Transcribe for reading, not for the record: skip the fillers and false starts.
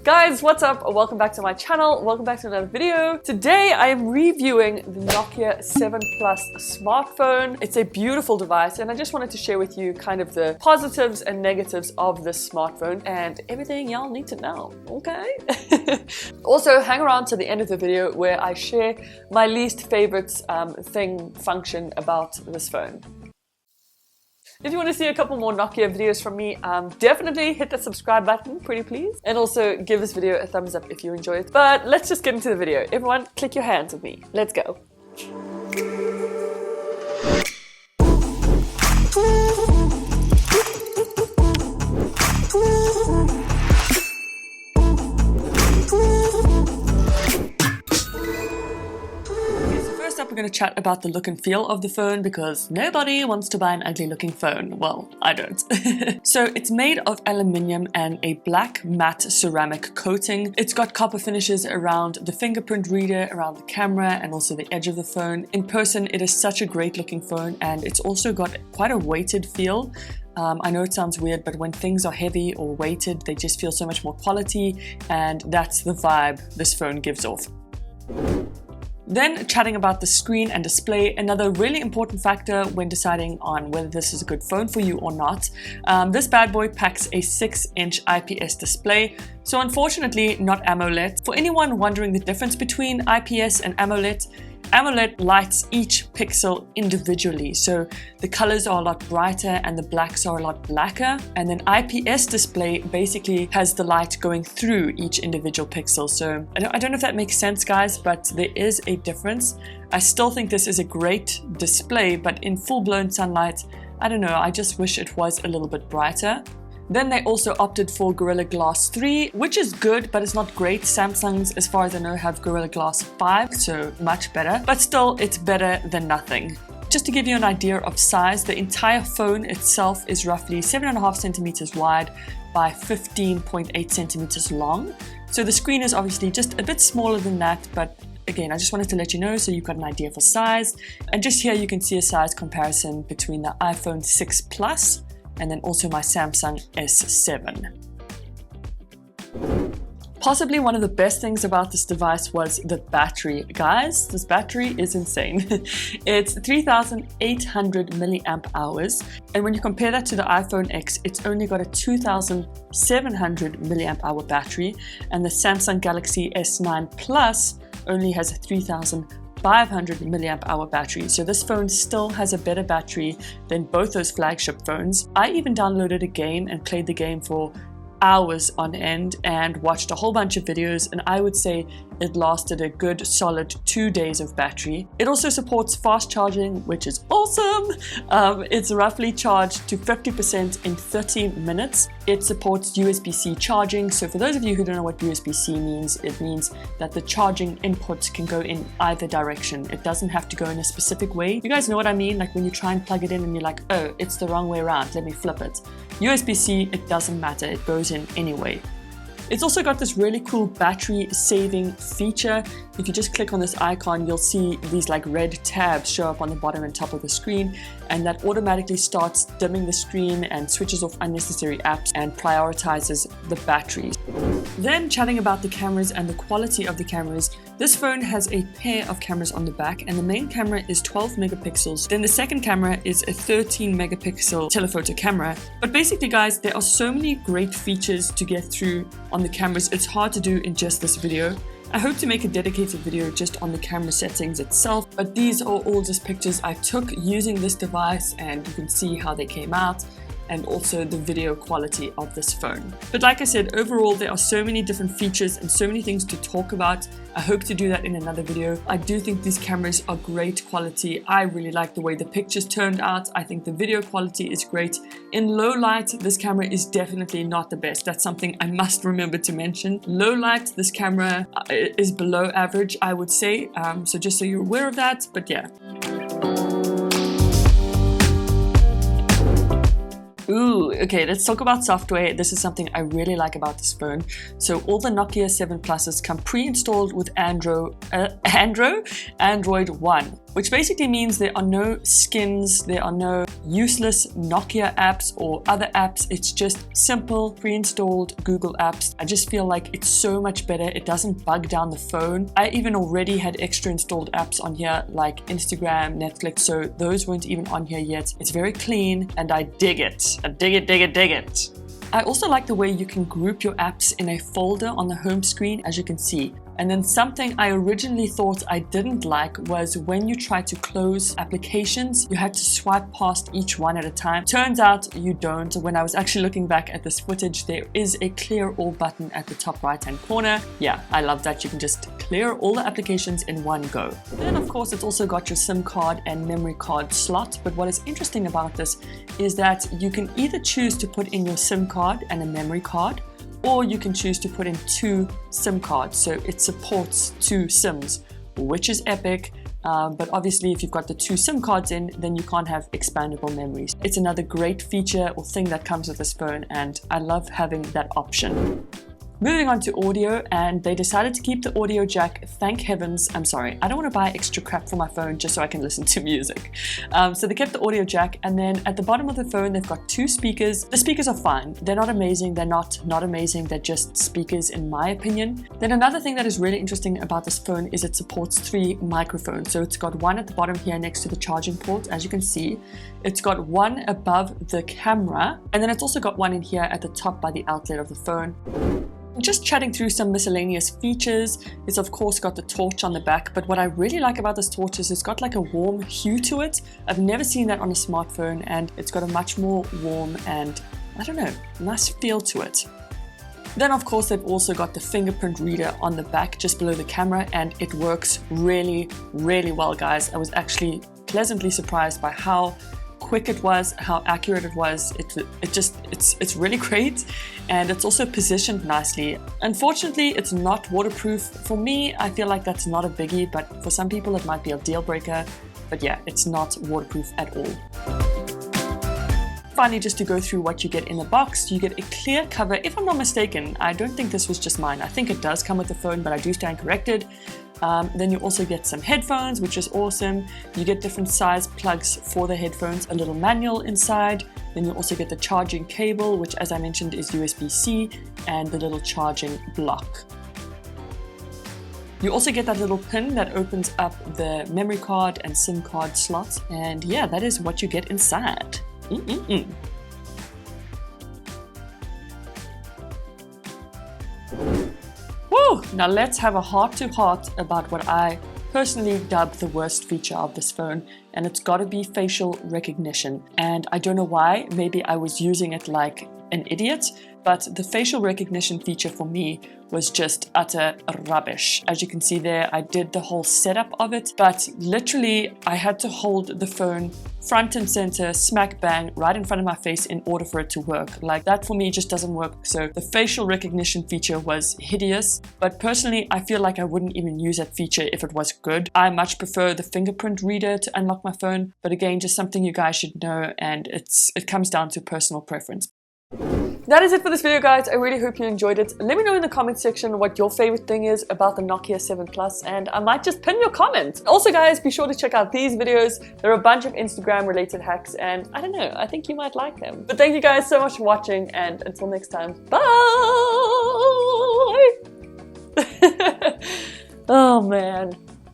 Guys, what's up? Welcome back to my channel. Welcome back to another video. Today I am reviewing the Nokia 7 Plus smartphone. It's a beautiful device and I just wanted to share with you kind of the positives and negatives of this smartphone and everything y'all need to know, okay? Also, hang around to the end of the video where I share my least favorite function about this phone. If you want to see a couple more Nokia videos from me, definitely hit that subscribe button, pretty please. And also give this video a thumbs up if you enjoy it. But let's just get into the video. Everyone, click your hands with me. Let's go. We're going to chat about the look and feel of the phone because nobody wants to buy an ugly looking phone. Well, I don't. So it's made of aluminium and a black matte ceramic coating. It's got copper finishes around the fingerprint reader, around the camera, and also the edge of the phone. In person, it is such a great looking phone, and it's also got quite a weighted feel. I know it sounds weird, but when things are heavy or weighted, they just feel so much more quality, and that's the vibe this phone gives off. Then chatting about the screen and display, another really important factor when deciding on whether this is a good phone for you or not. This bad boy packs a 6-inch IPS display, so unfortunately not AMOLED. For anyone wondering the difference between IPS and AMOLED, AMOLED lights each pixel individually, so the colors are a lot brighter and the blacks are a lot blacker, and then IPS display basically has the light going through each individual pixel. So I don't know if that makes sense, guys, but there is a difference. I still think this is a great display, but in full-blown sunlight, I don't know, I just wish it was a little bit brighter. Then they also opted for Gorilla Glass 3, which is good, but it's not great. Samsung's, as far as I know, have Gorilla Glass 5, so much better. But still, it's better than nothing. Just to give you an idea of size, the entire phone itself is roughly 7.5 centimeters wide by 15.8 centimeters long. So the screen is obviously just a bit smaller than that, but again, I just wanted to let you know so you've got an idea for size. And just here you can see a size comparison between the iPhone 6 Plus and then also my Samsung S7. Possibly one of the best things about this device was the battery. Guys, this battery is insane. It's 3,800 milliamp hours, and when you compare that to the iPhone X, it's only got a 2,700 milliamp hour battery, and the Samsung Galaxy S9 Plus only has a 3,500 milliamp hour battery. So this phone still has a better battery than both those flagship phones. I even downloaded a game and played the game for hours on end and watched a whole bunch of videos, and I would say it lasted a good solid 2 days of battery. It also supports fast charging, which is awesome. It's roughly charged to 50% in 30 minutes. It supports USB-C charging. So for those of you who don't know what USB-C means, it means that the charging inputs can go in either direction. It doesn't have to go in a specific way. You guys know what I mean? Like when you try and plug it in and you're like, oh, it's the wrong way around, let me flip it. USB-C, it doesn't matter, it goes in anyway. It's also got this really cool battery saving feature. If you just click on this icon, you'll see these like red tabs show up on the bottom and top of the screen, and that automatically starts dimming the screen and switches off unnecessary apps and prioritizes the battery. Then chatting about the cameras and the quality of the cameras, this phone has a pair of cameras on the back, and the main camera is 12 megapixels. Then the second camera is a 13 megapixel telephoto camera. But basically, guys, there are so many great features to get through on the cameras. It's hard to do in just this video. I hope to make a dedicated video just on the camera settings itself, but these are all just pictures I took using this device, and you can see how they came out, and also the video quality of this phone. But like I said, overall there are so many different features and so many things to talk about. I hope to do that in another video. I do think these cameras are great quality. I really like the way the pictures turned out. I think the video quality is great. In low light, this camera is definitely not the best. That's something I must remember to mention. Low light, this camera is below average, I would say. So just so you're aware of that, but yeah. Ooh, okay, let's talk about software. This is something I really like about this phone. So all the Nokia 7 Pluses come pre-installed with Android 1, which basically means there are no skins, there are no useless Nokia apps or other apps. It's just simple pre-installed Google apps. I just feel like it's so much better. It doesn't bug down the phone. I even already had extra installed apps on here like Instagram, Netflix, so those weren't even on here yet. It's very clean and I dig it. I dig it, dig it, dig it. I also like the way you can group your apps in a folder on the home screen, as you can see. And then something I originally thought I didn't like was when you try to close applications, you had to swipe past each one at a time. Turns out you don't. When I was actually looking back at this footage, there is a clear all button at the top right hand corner. Yeah, I love that. You can just clear all the applications in one go. Then of course it's also got your SIM card and memory card slot. But what is interesting about this is that you can either choose to put in your SIM card and a memory card, or you can choose to put in 2 SIM cards, so it supports 2 SIMs, which is epic. But obviously if you've got the 2 SIM cards in, then you can't have expandable memories. It's another great feature or thing that comes with this phone, and I love having that option. Moving on to audio, and they decided to keep the audio jack, thank heavens. I'm sorry, I don't want to buy extra crap for my phone just so I can listen to music. So they kept the audio jack, and then at the bottom of the phone they've got 2 speakers. The speakers are fine. They're not amazing, they're not amazing, they're just speakers in my opinion. Then another thing that is really interesting about this phone is it supports 3 microphones. So it's got one at the bottom here next to the charging port, as you can see. It's got one above the camera, and then it's also got one in here at the top by the outlet of the phone. Just chatting through some miscellaneous features, it's of course got the torch on the back, but what I really like about this torch is it's got like a warm hue to it. I've never seen that on a smartphone, and it's got a much more warm and, I don't know, nice feel to it. Then of course they've also got the fingerprint reader on the back just below the camera, and it works really, really well, guys. I was actually pleasantly surprised by how quick it was, how accurate it was. It's really great, and it's also positioned nicely. Unfortunately, it's not waterproof. For me, I feel like that's not a biggie, but for some people it might be a deal breaker. But yeah, it's not waterproof at all. Finally, just to go through what you get in the box, you get a clear cover. If I'm not mistaken, I don't think this was just mine. I think it does come with the phone, but I do stand corrected. Then you also get some headphones, which is awesome. You get different size plugs for the headphones, a little manual inside. Then you also get the charging cable, which as I mentioned is USB-C, and the little charging block. You also get that little pin that opens up the memory card and SIM card slot. And yeah, that is what you get inside. Woo! Now let's have a heart-to-heart about what I personally dub the worst feature of this phone, and it's gotta be facial recognition. And I don't know why, maybe I was using it like an idiot, but the facial recognition feature for me was just utter rubbish. As you can see there, I did the whole setup of it, but literally I had to hold the phone front and center, smack bang, right in front of my face in order for it to work. Like that for me just doesn't work. So the facial recognition feature was hideous, but personally I feel like I wouldn't even use that feature if it was good. I much prefer the fingerprint reader to unlock my phone, but again, just something you guys should know, and it comes down to personal preference. That is it for this video, guys. I really hope you enjoyed it. Let me know in the comment section what your favorite thing is about the Nokia 7 Plus, and I might just pin your comment. Also, guys, be sure to check out these videos. There are a bunch of Instagram related hacks, and I don't know, I think you might like them. But thank you guys so much for watching, and until next time, bye! Oh man.